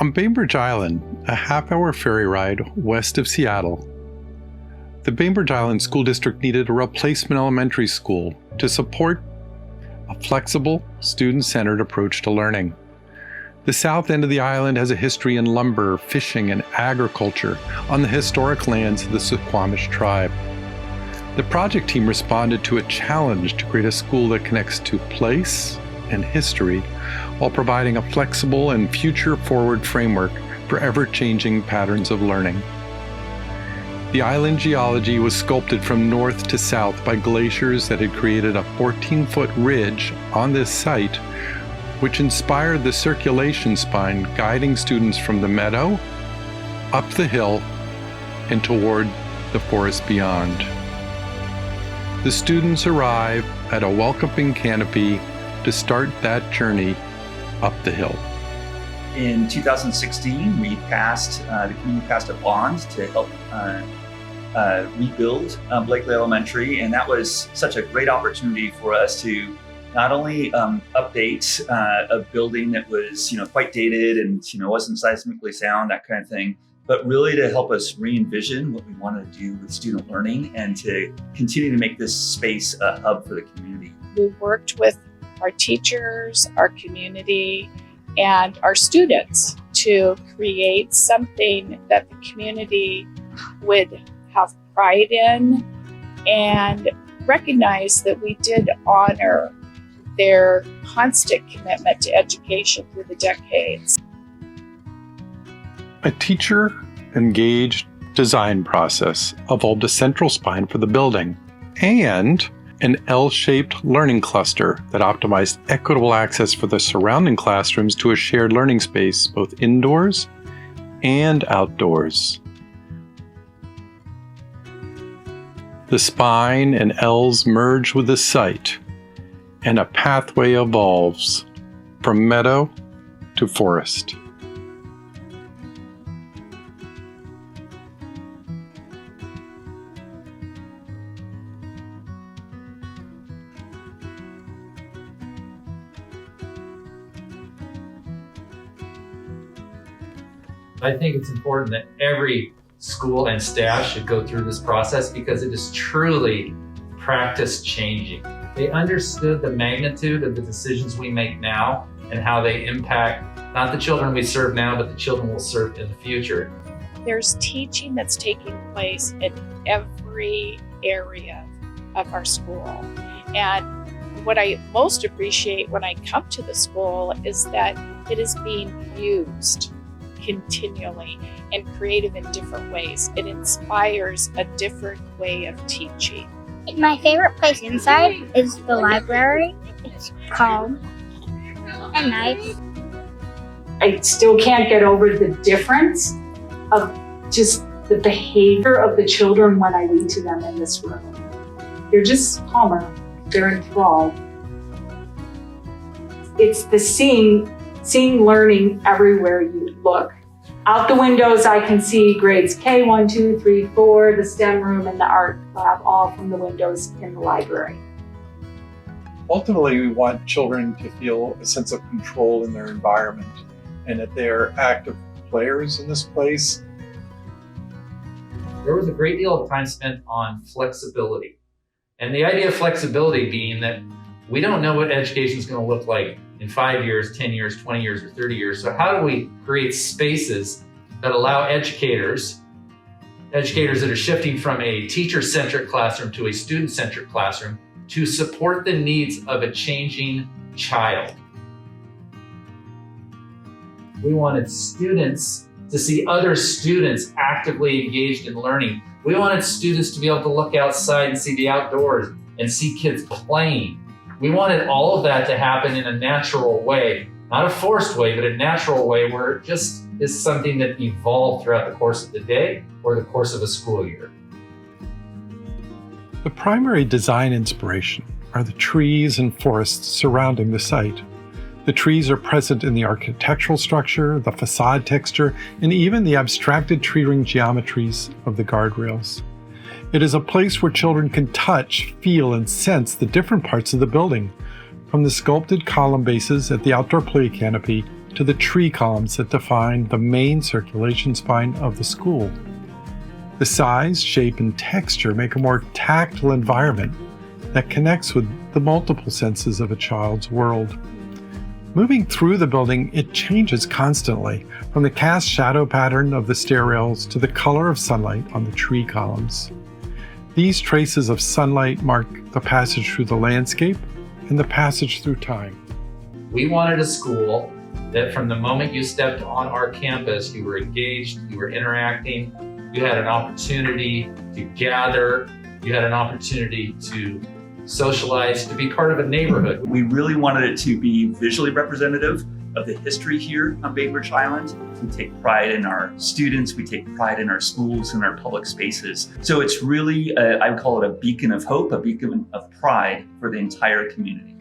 On Bainbridge Island, a half-hour ferry ride west of Seattle, the Bainbridge Island School District needed a replacement elementary school to support a flexible, student-centered approach to learning. The south end of the island has a history in lumber, fishing, and agriculture on the historic lands of the Suquamish tribe. The project team responded to a challenge to create a school that connects to place and history while providing a flexible and future-forward framework for ever-changing patterns of learning. The island geology was sculpted from north to south by glaciers that had created a 14-foot ridge on this site, which inspired the circulation spine guiding students from the meadow, up the hill, and toward the forest beyond. The students arrive at a welcoming canopy to start that journey up the hill. In 2016, the community passed a bond to help rebuild Blakely Elementary, and that was such a great opportunity for us to not only update a building that was quite dated and wasn't seismically sound, that kind of thing, but really to help us re-envision what we wanted to do with student learning and to continue to make this space a hub for the community. We worked with our teachers, our community, and our students to create something that the community would have pride in and recognize that we did honor their constant commitment to education through the decades. A teacher-engaged design process evolved a central spine for the building and an L-shaped learning cluster that optimized equitable access for the surrounding classrooms to a shared learning space, both indoors and outdoors. The spine and L's merge with the site, and a pathway evolves from meadow to forest. I think it's important that every school and staff should go through this process because it is truly practice changing. They understood the magnitude of the decisions we make now and how they impact not the children we serve now, but the children we'll serve in the future. There's teaching that's taking place in every area of our school. And what I most appreciate when I come to the school is that it is being used continually and creative in different ways. It inspires a different way of teaching. My favorite place inside is the library. It's calm and nice. I still can't get over the difference of just the behavior of the children when I read to them in this room. They're just calmer. They're enthralled. It's the seeing learning everywhere you look. Out the windows, I can see grades K, 1, 2, 3, 4, the STEM room and the art lab, all from the windows in the library. Ultimately, we want children to feel a sense of control in their environment and that they're active players in this place. There was a great deal of time spent on flexibility. And the idea of flexibility being that we don't know what education is going to look like in 5 years, 10 years, 20 years, or 30 years. So how do we create spaces that allow educators that are shifting from a teacher-centric classroom to a student-centric classroom to support the needs of a changing child? We wanted students to see other students actively engaged in learning. We wanted students to be able to look outside and see the outdoors and see kids playing. We wanted all of that to happen in a natural way, not a forced way, but a natural way where it just is something that evolved throughout the course of the day or the course of a school year. The primary design inspiration are the trees and forests surrounding the site. The trees are present in the architectural structure, the facade texture, and even the abstracted tree ring geometries of the guardrails. It is a place where children can touch, feel, and sense the different parts of the building, from the sculpted column bases at the outdoor play canopy to the tree columns that define the main circulation spine of the school. The size, shape, and texture make a more tactile environment that connects with the multiple senses of a child's world. Moving through the building, it changes constantly, from the cast shadow pattern of the stair rails to the color of sunlight on the tree columns. These traces of sunlight mark the passage through the landscape and the passage through time. We wanted a school that from the moment you stepped on our campus, you were engaged, you were interacting, you had an opportunity to gather, you had an opportunity to socialize, to be part of a neighborhood. We really wanted it to be visually representative of the history here on Bainbridge Island. We take pride in our students, we take pride in our schools and our public spaces. So it's really, I would call it a beacon of hope, a beacon of pride for the entire community.